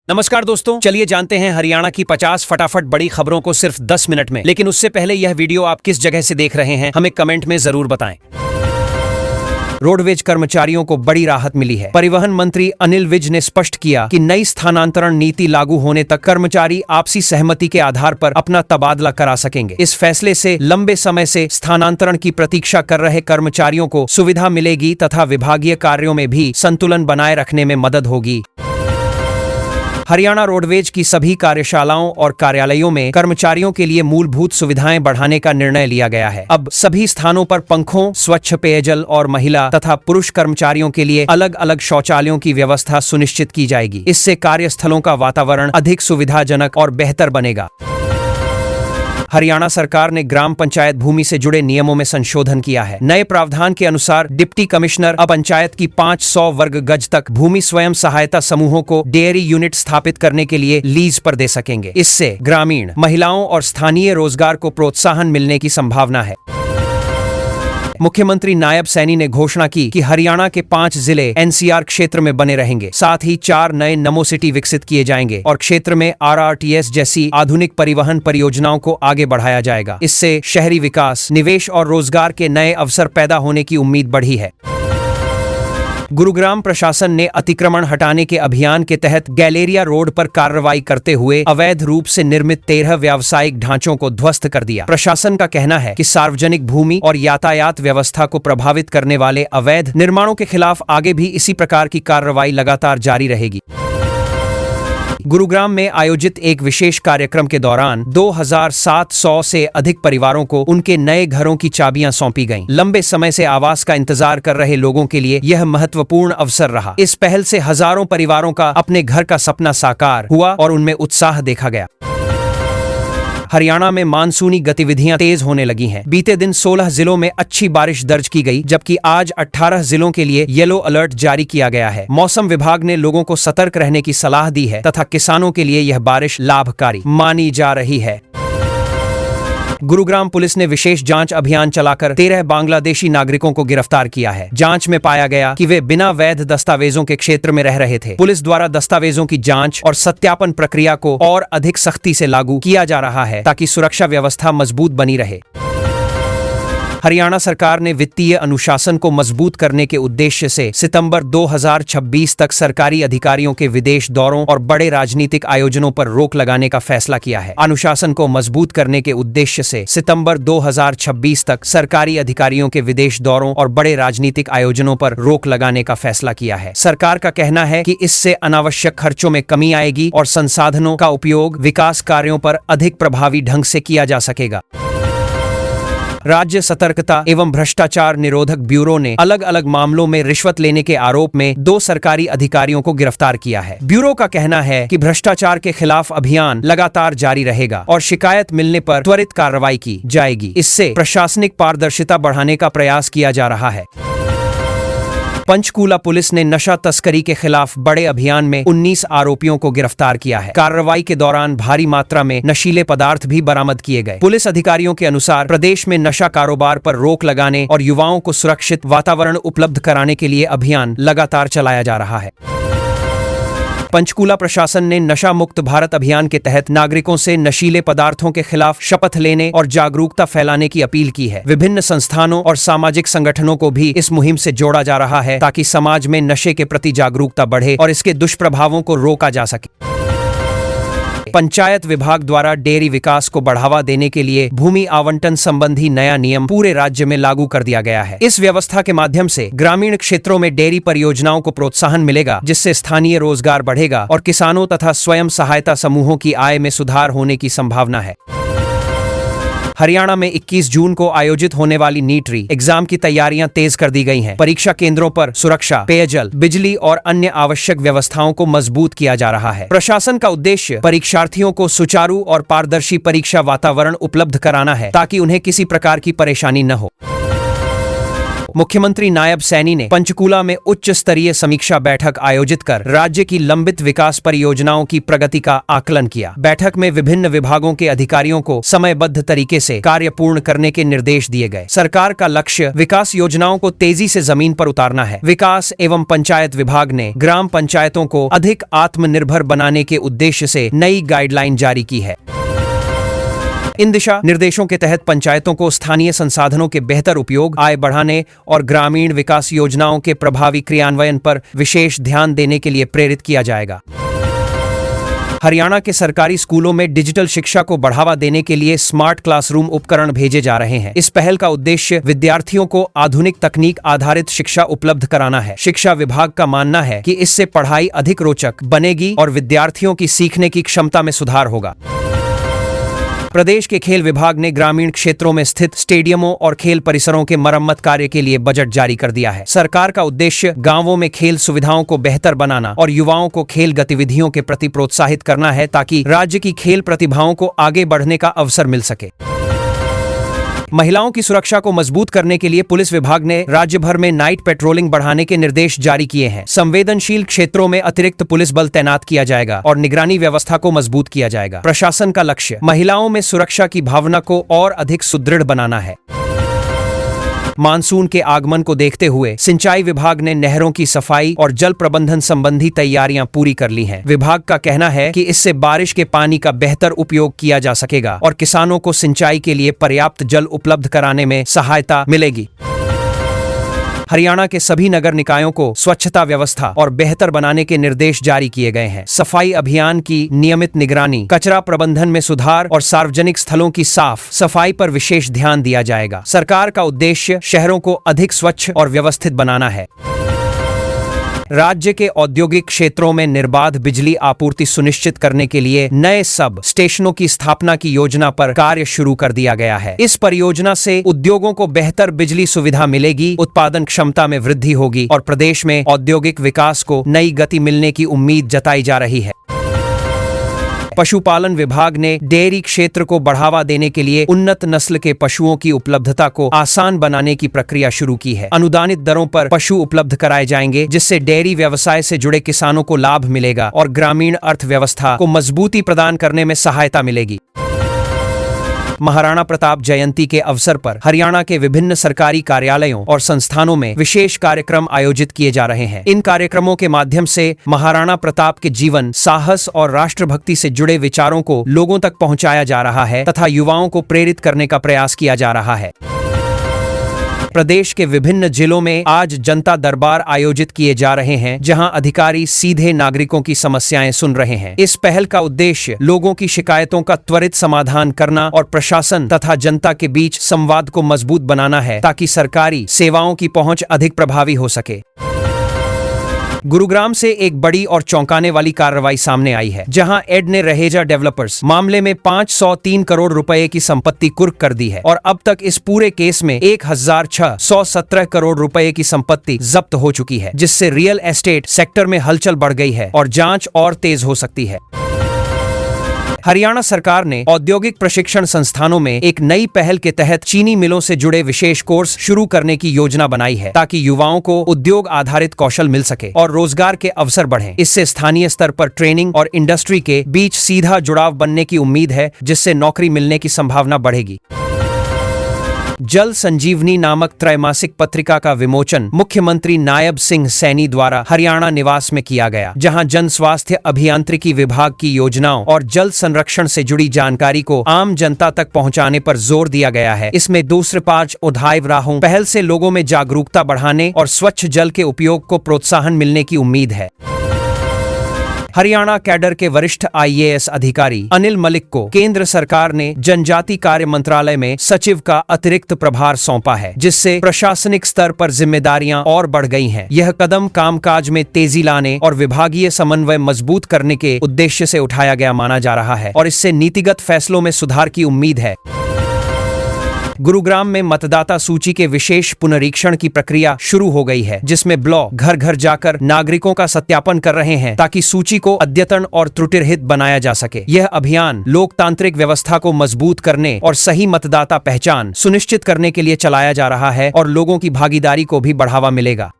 नमस्कार दोस्तों, चलिए जानते हैं हरियाणा की 50 फटाफट बड़ी खबरों को सिर्फ 10 मिनट में। लेकिन उससे पहले यह वीडियो आप किस जगह से देख रहे हैं हमें कमेंट में जरूर बताएं। रोडवेज कर्मचारियों को बड़ी राहत मिली है। परिवहन मंत्री अनिल विज ने स्पष्ट किया कि नई स्थानांतरण नीति लागू होने तक कर्मचारी आपसी सहमति के आधार पर अपना तबादला करा सकेंगे। इस फैसले से लंबे समय से स्थानांतरण की प्रतीक्षा कर रहे कर्मचारियों को सुविधा मिलेगी तथा विभागीय कार्यों में भी संतुलन बनाए रखने में मदद होगी। हरियाणा रोडवेज की सभी कार्यशालाओं और कार्यालयों में कर्मचारियों के लिए मूलभूत सुविधाएं बढ़ाने का निर्णय लिया गया है। अब सभी स्थानों पर पंखों, स्वच्छ पेयजल और महिला तथा पुरुष कर्मचारियों के लिए अलग अलग शौचालयों की व्यवस्था सुनिश्चित की जाएगी। इससे कार्यस्थलों का वातावरण अधिक सुविधाजनक और बेहतर बनेगा। हरियाणा सरकार ने ग्राम पंचायत भूमि से जुड़े नियमों में संशोधन किया है। नए प्रावधान के अनुसार डिप्टी कमिश्नर अब पंचायत की 500 वर्ग गज तक भूमि स्वयं सहायता समूहों को डेयरी यूनिट स्थापित करने के लिए लीज पर दे सकेंगे। इससे ग्रामीण महिलाओं और स्थानीय रोजगार को प्रोत्साहन मिलने की संभावना है। मुख्यमंत्री नायब सैनी ने घोषणा की कि हरियाणा के 5 जिले एनसीआर क्षेत्र में बने रहेंगे। साथ ही 4 नए नमो सिटी विकसित किए जाएंगे और क्षेत्र में आरआरटीएस जैसी आधुनिक परिवहन परियोजनाओं को आगे बढ़ाया जाएगा। इससे शहरी विकास, निवेश और रोजगार के नए अवसर पैदा होने की उम्मीद बढ़ी है। गुरुग्राम प्रशासन ने अतिक्रमण हटाने के अभियान के तहत गैलेरिया रोड पर कार्रवाई करते हुए अवैध रूप से निर्मित 13 व्यावसायिक ढांचों को ध्वस्त कर दिया। प्रशासन का कहना है कि सार्वजनिक भूमि और यातायात व्यवस्था को प्रभावित करने वाले अवैध निर्माणों के खिलाफ आगे भी इसी प्रकार की कार्रवाई लगातार जारी रहेगी। गुरुग्राम में आयोजित एक विशेष कार्यक्रम के दौरान 2700 से अधिक परिवारों को उनके नए घरों की चाबियां सौंपी गईं। लंबे समय से आवास का इंतजार कर रहे लोगों के लिए यह महत्वपूर्ण अवसर रहा। इस पहल से हजारों परिवारों का अपने घर का सपना साकार हुआ और उनमें उत्साह देखा गया। हरियाणा में मानसूनी गतिविधियां तेज होने लगी हैं। बीते दिन 16 जिलों में अच्छी बारिश दर्ज की गई, जबकि आज 18 जिलों के लिए येलो अलर्ट जारी किया गया है। मौसम विभाग ने लोगों को सतर्क रहने की सलाह दी है तथा किसानों के लिए यह बारिश लाभकारी मानी जा रही है। गुरुग्राम पुलिस ने विशेष जांच अभियान चलाकर 13 बांग्लादेशी नागरिकों को गिरफ्तार किया है। जांच में पाया गया कि वे बिना वैध दस्तावेजों के क्षेत्र में रह रहे थे। पुलिस द्वारा दस्तावेजों की जांच और सत्यापन प्रक्रिया को और अधिक सख्ती से लागू किया जा रहा है ताकि सुरक्षा व्यवस्था मजबूत बनी रहे। हरियाणा सरकार ने वित्तीय अनुशासन को मजबूत करने के उद्देश्य से सितंबर 2026 तक सरकारी अधिकारियों के विदेश दौरों और बड़े राजनीतिक आयोजनों पर रोक लगाने का फैसला किया है। अनुशासन को मजबूत करने के उद्देश्य से सितंबर 2026 तक सरकारी अधिकारियों के विदेश दौरों और बड़े राजनीतिक आयोजनों पर रोक लगाने का फैसला किया है। सरकार का कहना है कि इससे अनावश्यक खर्चों में कमी आएगी और संसाधनों का उपयोग विकास कार्यों पर अधिक प्रभावी ढंग से किया जा सकेगा। राज्य सतर्कता एवं भ्रष्टाचार निरोधक ब्यूरो ने अलग अलग मामलों में रिश्वत लेने के आरोप में 2 सरकारी अधिकारियों को गिरफ्तार किया है। ब्यूरो का कहना है कि भ्रष्टाचार के खिलाफ अभियान लगातार जारी रहेगा और शिकायत मिलने पर त्वरित कार्रवाई की जाएगी। इससे प्रशासनिक पारदर्शिता बढ़ाने का प्रयास किया जा रहा है। पंचकूला पुलिस ने नशा तस्करी के खिलाफ बड़े अभियान में 19 आरोपियों को गिरफ्तार किया है। कार्रवाई के दौरान भारी मात्रा में नशीले पदार्थ भी बरामद किए गए। पुलिस अधिकारियों के अनुसार प्रदेश में नशा कारोबार पर रोक लगाने और युवाओं को सुरक्षित वातावरण उपलब्ध कराने के लिए अभियान लगातार चलाया जा रहा है। पंचकूला प्रशासन ने नशा मुक्त भारत अभियान के तहत नागरिकों से नशीले पदार्थों के खिलाफ शपथ लेने और जागरूकता फैलाने की अपील की है। विभिन्न संस्थानों और सामाजिक संगठनों को भी इस मुहिम से जोड़ा जा रहा है ताकि समाज में नशे के प्रति जागरूकता बढ़े और इसके दुष्प्रभावों को रोका जा सके। पंचायत विभाग द्वारा डेयरी विकास को बढ़ावा देने के लिए भूमि आवंटन संबंधी नया नियम पूरे राज्य में लागू कर दिया गया है। इस व्यवस्था के माध्यम से ग्रामीण क्षेत्रों में डेयरी परियोजनाओं को प्रोत्साहन मिलेगा, जिससे स्थानीय रोजगार बढ़ेगा और किसानों तथा स्वयं सहायता समूहों की आय में सुधार होने की संभावना है। हरियाणा में 21 जून को आयोजित होने वाली नीट री एग्जाम की तैयारियां तेज कर दी गई हैं। परीक्षा केंद्रों पर सुरक्षा, पेयजल, बिजली और अन्य आवश्यक व्यवस्थाओं को मजबूत किया जा रहा है। प्रशासन का उद्देश्य परीक्षार्थियों को सुचारू और पारदर्शी परीक्षा वातावरण उपलब्ध कराना है ताकि उन्हें किसी प्रकार की परेशानी न हो। मुख्यमंत्री नायब सैनी ने पंचकूला में उच्च स्तरीय समीक्षा बैठक आयोजित कर राज्य की लंबित विकास परियोजनाओं की प्रगति का आकलन किया। बैठक में विभिन्न विभागों के अधिकारियों को समयबद्ध तरीके से कार्य पूर्ण करने के निर्देश दिए गए। सरकार का लक्ष्य विकास योजनाओं को तेजी से जमीन पर उतारना है। विकास एवं पंचायत विभाग ने ग्राम पंचायतों को अधिक आत्मनिर्भर बनाने के उद्देश्य से नई गाइडलाइन जारी की है। इन दिशा निर्देशों के तहत पंचायतों को स्थानीय संसाधनों के बेहतर उपयोग, आय बढ़ाने और ग्रामीण विकास योजनाओं के प्रभावी क्रियान्वयन पर विशेष ध्यान देने के लिए प्रेरित किया जाएगा। हरियाणा के सरकारी स्कूलों में डिजिटल शिक्षा को बढ़ावा देने के लिए स्मार्ट क्लासरूम उपकरण भेजे जा रहे हैं। इस पहल का उद्देश्य विद्यार्थियों को आधुनिक तकनीक आधारित शिक्षा उपलब्ध कराना है। शिक्षा विभाग का मानना है कि इससे पढ़ाई अधिक रोचक बनेगी और विद्यार्थियों की सीखने की क्षमता में सुधार होगा। प्रदेश के खेल विभाग ने ग्रामीण क्षेत्रों में स्थित स्टेडियमों और खेल परिसरों के मरम्मत कार्य के लिए बजट जारी कर दिया है। सरकार का उद्देश्य गांवों में खेल सुविधाओं को बेहतर बनाना और युवाओं को खेल गतिविधियों के प्रति प्रोत्साहित करना है, ताकि राज्य की खेल प्रतिभाओं को आगे बढ़ने का अवसर मिल सके। महिलाओं की सुरक्षा को मजबूत करने के लिए पुलिस विभाग ने राज्य भर में नाइट पेट्रोलिंग बढ़ाने के निर्देश जारी किए हैं। संवेदनशील क्षेत्रों में अतिरिक्त पुलिस बल तैनात किया जाएगा और निगरानी व्यवस्था को मजबूत किया जाएगा। प्रशासन का लक्ष्य महिलाओं में सुरक्षा की भावना को और अधिक सुदृढ़ बनाना है। मानसून के आगमन को देखते हुए सिंचाई विभाग ने नहरों की सफाई और जल प्रबंधन संबंधी तैयारियां पूरी कर ली हैं। विभाग का कहना है कि इससे बारिश के पानी का बेहतर उपयोग किया जा सकेगा और किसानों को सिंचाई के लिए पर्याप्त जल उपलब्ध कराने में सहायता मिलेगी। हरियाणा के सभी नगर निकायों को स्वच्छता व्यवस्था और बेहतर बनाने के निर्देश जारी किए गए हैं। सफाई अभियान की नियमित निगरानी, कचरा प्रबंधन में सुधार और सार्वजनिक स्थलों की साफ सफाई पर विशेष ध्यान दिया जाएगा। सरकार का उद्देश्य शहरों को अधिक स्वच्छ और व्यवस्थित बनाना है। राज्य के औद्योगिक क्षेत्रों में निर्बाध बिजली आपूर्ति सुनिश्चित करने के लिए नए सब स्टेशनों की स्थापना की योजना पर कार्य शुरू कर दिया गया है। इस परियोजना से उद्योगों को बेहतर बिजली सुविधा मिलेगी, उत्पादन क्षमता में वृद्धि होगी और प्रदेश में औद्योगिक विकास को नई गति मिलने की उम्मीद जताई जा रही है। पशुपालन विभाग ने डेयरी क्षेत्र को बढ़ावा देने के लिए उन्नत नस्ल के पशुओं की उपलब्धता को आसान बनाने की प्रक्रिया शुरू की है। अनुदानित दरों पर पशु उपलब्ध कराए जाएंगे, जिससे डेयरी व्यवसाय से जुड़े किसानों को लाभ मिलेगा और ग्रामीण अर्थव्यवस्था को मजबूती प्रदान करने में सहायता मिलेगी। महाराणा प्रताप जयंती के अवसर पर हरियाणा के विभिन्न सरकारी कार्यालयों और संस्थानों में विशेष कार्यक्रम आयोजित किए जा रहे हैं। इन कार्यक्रमों के माध्यम से महाराणा प्रताप के जीवन, साहस और राष्ट्रभक्ति से जुड़े विचारों को लोगों तक पहुंचाया जा रहा है तथा युवाओं को प्रेरित करने का प्रयास किया जा रहा है। प्रदेश के विभिन्न जिलों में आज जनता दरबार आयोजित किए जा रहे हैं, जहां अधिकारी सीधे नागरिकों की समस्याएं सुन रहे हैं। इस पहल का उद्देश्य लोगों की शिकायतों का त्वरित समाधान करना और प्रशासन तथा जनता के बीच संवाद को मजबूत बनाना है, ताकि सरकारी सेवाओं की पहुंच अधिक प्रभावी हो सके। गुरुग्राम से एक बड़ी और चौंकाने वाली कार्रवाई सामने आई है, जहां एड ने रहेजा डेवलपर्स मामले में 503 करोड़ रुपए की संपत्ति कुर्क कर दी है और अब तक इस पूरे केस में 1617 करोड़ रुपए की संपत्ति जब्त हो चुकी है, जिससे रियल एस्टेट सेक्टर में हलचल बढ़ गई है और जांच और तेज हो सकती है। हरियाणा सरकार ने औद्योगिक प्रशिक्षण संस्थानों में एक नई पहल के तहत चीनी मिलों से जुड़े विशेष कोर्स शुरू करने की योजना बनाई है, ताकि युवाओं को उद्योग आधारित कौशल मिल सके और रोजगार के अवसर बढ़ें। इससे स्थानीय स्तर पर ट्रेनिंग और इंडस्ट्री के बीच सीधा जुड़ाव बनने की उम्मीद है, जिससे नौकरी मिलने की संभावना बढ़ेगी। जल संजीवनी नामक त्रैमासिक पत्रिका का विमोचन मुख्यमंत्री नायब सिंह सैनी द्वारा हरियाणा निवास में किया गया, जहां जन स्वास्थ्य अभियांत्रिकी विभाग की योजनाओं और जल संरक्षण से जुड़ी जानकारी को आम जनता तक पहुंचाने पर जोर दिया गया है। इसमें दूसरे 5 उधाइव राहों पहल से लोगों में जागरूकता बढ़ाने और स्वच्छ जल के उपयोग को प्रोत्साहन मिलने की उम्मीद है। हरियाणा कैडर के वरिष्ठ IAS अधिकारी अनिल मलिक को केंद्र सरकार ने जनजाति कार्य मंत्रालय में सचिव का अतिरिक्त प्रभार सौंपा है, जिससे प्रशासनिक स्तर पर जिम्मेदारियां और बढ़ गई हैं। यह कदम कामकाज में तेजी लाने और विभागीय समन्वय मजबूत करने के उद्देश्य से उठाया गया माना जा रहा है और इससे नीतिगत फैसलों में सुधार की उम्मीद है। गुरुग्राम में मतदाता सूची के विशेष पुनरीक्षण की प्रक्रिया शुरू हो गई है, जिसमें ब्लॉक घर घर जाकर नागरिकों का सत्यापन कर रहे हैं ताकि सूची को अद्यतन और त्रुटिरहित बनाया जा सके। यह अभियान लोकतांत्रिक व्यवस्था को मजबूत करने और सही मतदाता पहचान सुनिश्चित करने के लिए चलाया जा रहा है और लोगों की भागीदारी को भी बढ़ावा मिलेगा।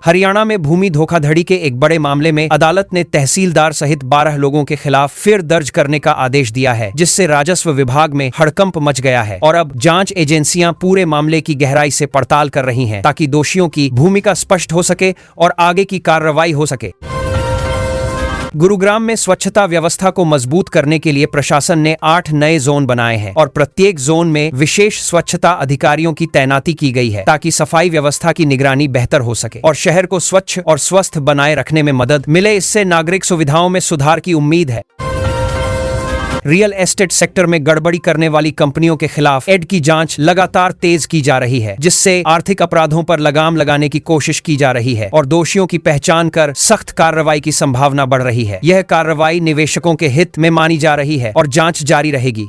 हरियाणा में भूमि धोखाधड़ी के एक बड़े मामले में अदालत ने तहसीलदार सहित 12 लोगों के खिलाफ फिर दर्ज करने का आदेश दिया है, जिससे राजस्व विभाग में हड़कंप मच गया है और अब जांच एजेंसियां पूरे मामले की गहराई से पड़ताल कर रही हैं ताकि दोषियों की भूमिका स्पष्ट हो सके और आगे की कार्रवाई हो सके। गुरुग्राम में स्वच्छता व्यवस्था को मजबूत करने के लिए प्रशासन ने 8 नए जोन बनाए हैं और प्रत्येक जोन में विशेष स्वच्छता अधिकारियों की तैनाती की गई है ताकि सफाई व्यवस्था की निगरानी बेहतर हो सके और शहर को स्वच्छ और स्वस्थ बनाए रखने में मदद मिले। इससे नागरिक सुविधाओं में सुधार की उम्मीद है। रियल एस्टेट सेक्टर में गड़बड़ी करने वाली कंपनियों के खिलाफ एड की जांच लगातार तेज की जा रही है, जिससे आर्थिक अपराधों पर लगाम लगाने की कोशिश की जा रही है और दोषियों की पहचान कर सख्त कार्रवाई की संभावना बढ़ रही है। यह कार्रवाई निवेशकों के हित में मानी जा रही है और जांच जारी रहेगी।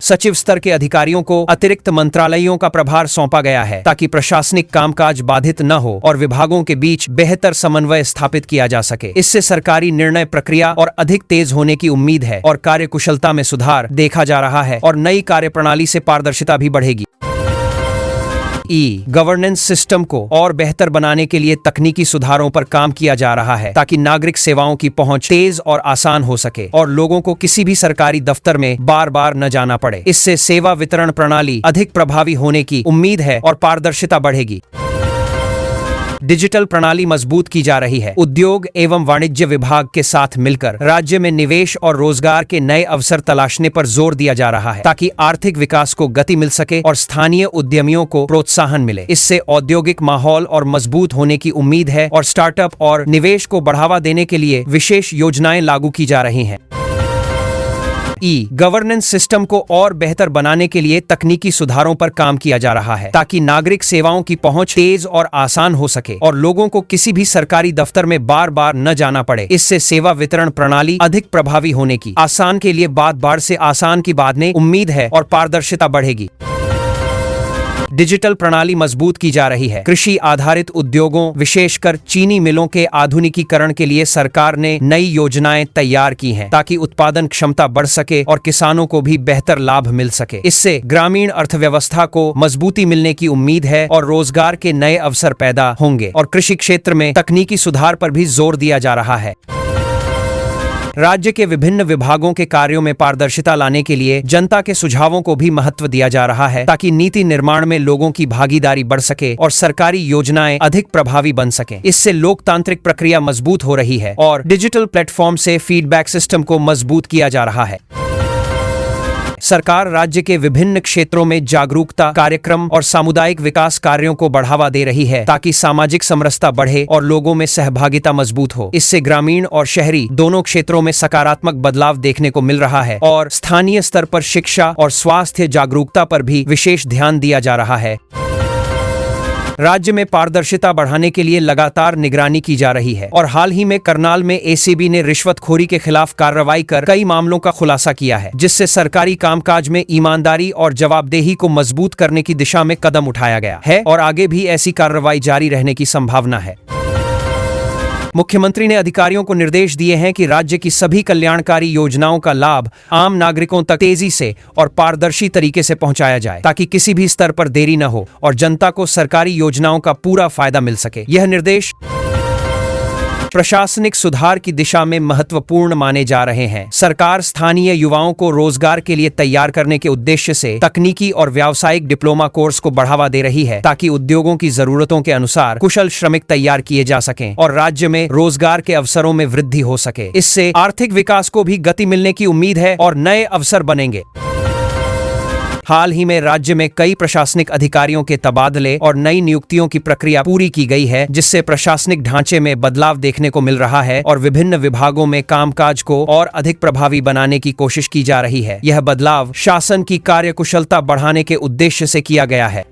सचिव स्तर के अधिकारियों को अतिरिक्त मंत्रालयों का प्रभार सौंपा गया है ताकि प्रशासनिक कामकाज बाधित न हो और विभागों के बीच बेहतर समन्वय स्थापित किया जा सके। इससे सरकारी निर्णय प्रक्रिया और अधिक तेज होने की उम्मीद है और कार्यकुशलता में सुधार देखा जा रहा है और नई कार्यप्रणाली से पारदर्शिता भी बढ़ेगी। गवर्नेंस सिस्टम को और बेहतर बनाने के लिए तकनीकी सुधारों पर काम किया जा रहा है ताकि नागरिक सेवाओं की पहुंच तेज और आसान हो सके और लोगों को किसी भी सरकारी दफ्तर में बार बार न जाना पड़े। इससे सेवा वितरण प्रणाली अधिक प्रभावी होने की उम्मीद है और पारदर्शिता बढ़ेगी। डिजिटल प्रणाली मजबूत की जा रही है। उद्योग एवं वाणिज्य विभाग के साथ मिलकर राज्य में निवेश और रोजगार के नए अवसर तलाशने पर जोर दिया जा रहा है ताकि आर्थिक विकास को गति मिल सके और स्थानीय उद्यमियों को प्रोत्साहन मिले। इससे औद्योगिक माहौल और मजबूत होने की उम्मीद है और स्टार्टअप और निवेश को बढ़ावा देने के लिए विशेष योजनाएं लागू की जा रही हैं। गवर्नेंस सिस्टम को और बेहतर बनाने के लिए तकनीकी सुधारों पर काम किया जा रहा है ताकि नागरिक सेवाओं की पहुंच तेज और आसान हो सके और लोगों को किसी भी सरकारी दफ्तर में बार बार न जाना पड़े। इससे सेवा वितरण प्रणाली अधिक प्रभावी होने की आसान के लिए बार से आसान की बात में उम्मीद है और पारदर्शिता बढ़ेगी। डिजिटल प्रणाली मजबूत की जा रही है। कृषि आधारित उद्योगों विशेषकर चीनी मिलों के आधुनिकीकरण के लिए सरकार ने नई योजनाएं तैयार की हैं ताकि उत्पादन क्षमता बढ़ सके और किसानों को भी बेहतर लाभ मिल सके। इससे ग्रामीण अर्थव्यवस्था को मजबूती मिलने की उम्मीद है और रोजगार के नए अवसर पैदा होंगे और कृषि क्षेत्र में तकनीकी सुधार पर भी जोर दिया जा रहा है। राज्य के विभिन्न विभागों के कार्यों में पारदर्शिता लाने के लिए जनता के सुझावों को भी महत्व दिया जा रहा है ताकि नीति निर्माण में लोगों की भागीदारी बढ़ सके और सरकारी योजनाएं अधिक प्रभावी बन सकें। इससे लोकतांत्रिक प्रक्रिया मजबूत हो रही है और डिजिटल प्लेटफॉर्म से फीडबैक सिस्टम को मजबूत किया जा रहा है। सरकार राज्य के विभिन्न क्षेत्रों में जागरूकता कार्यक्रम और सामुदायिक विकास कार्यों को बढ़ावा दे रही है ताकि सामाजिक समरसता बढ़े और लोगों में सहभागिता मजबूत हो। इससे ग्रामीण और शहरी दोनों क्षेत्रों में सकारात्मक बदलाव देखने को मिल रहा है और स्थानीय स्तर पर शिक्षा और स्वास्थ्य जागरूकता पर भी विशेष ध्यान दिया जा रहा है। राज्य में पारदर्शिता बढ़ाने के लिए लगातार निगरानी की जा रही है और हाल ही में करनाल में एसीबी ने रिश्वतखोरी के खिलाफ कार्रवाई कर कई मामलों का खुलासा किया है, जिससे सरकारी कामकाज में ईमानदारी और जवाबदेही को मजबूत करने की दिशा में कदम उठाया गया है और आगे भी ऐसी कार्रवाई जारी रहने की संभावना है। मुख्यमंत्री ने अधिकारियों को निर्देश दिए हैं कि राज्य की सभी कल्याणकारी योजनाओं का लाभ आम नागरिकों तक तेजी से और पारदर्शी तरीके से पहुंचाया जाए ताकि किसी भी स्तर पर देरी न हो और जनता को सरकारी योजनाओं का पूरा फायदा मिल सके। यह निर्देश प्रशासनिक सुधार की दिशा में महत्वपूर्ण माने जा रहे हैं। सरकार स्थानीय युवाओं को रोजगार के लिए तैयार करने के उद्देश्य से तकनीकी और व्यावसायिक डिप्लोमा कोर्स को बढ़ावा दे रही है ताकि उद्योगों की जरूरतों के अनुसार कुशल श्रमिक तैयार किए जा सकें और राज्य में रोजगार के अवसरों में वृद्धि हो सके। इससे आर्थिक विकास को भी गति मिलने की उम्मीद है और नए अवसर बनेंगे। हाल ही में राज्य में कई प्रशासनिक अधिकारियों के तबादले और नई नियुक्तियों की प्रक्रिया पूरी की गई है, जिससे प्रशासनिक ढांचे में बदलाव देखने को मिल रहा है और विभिन्न विभागों में कामकाज को और अधिक प्रभावी बनाने की कोशिश की जा रही है। यह बदलाव शासन की कार्यकुशलता बढ़ाने के उद्देश्य से किया गया है।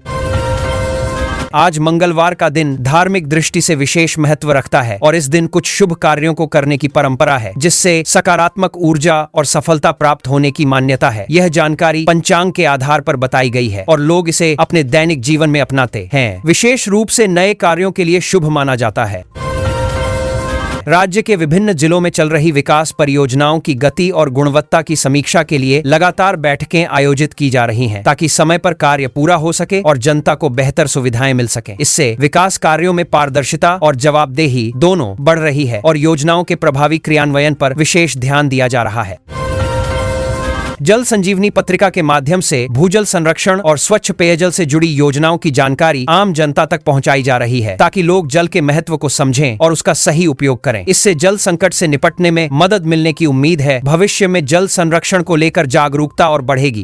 आज मंगलवार का दिन धार्मिक दृष्टि से विशेष महत्व रखता है और इस दिन कुछ शुभ कार्यों को करने की परंपरा है, जिससे सकारात्मक ऊर्जा और सफलता प्राप्त होने की मान्यता है। यह जानकारी पंचांग के आधार पर बताई गई है और लोग इसे अपने दैनिक जीवन में अपनाते हैं। विशेष रूप से नए कार्यों के लिए शुभ माना जाता है। राज्य के विभिन्न जिलों में चल रही विकास परियोजनाओं की गति और गुणवत्ता की समीक्षा के लिए लगातार बैठकें आयोजित की जा रही हैं, ताकि समय पर कार्य पूरा हो सके और जनता को बेहतर सुविधाएं मिल सके। इससे विकास कार्यों में पारदर्शिता और जवाबदेही दोनों बढ़ रही है और योजनाओं के प्रभावी क्रियान्वयन पर विशेष ध्यान दिया जा रहा है। जल संजीवनी पत्रिका के माध्यम से भूजल संरक्षण और स्वच्छ पेयजल से जुड़ी योजनाओं की जानकारी आम जनता तक पहुंचाई जा रही है, ताकि लोग जल के महत्व को समझें और उसका सही उपयोग करें। इससे जल संकट से निपटने में मदद मिलने की उम्मीद है। भविष्य में जल संरक्षण को लेकर जागरूकता और बढ़ेगी।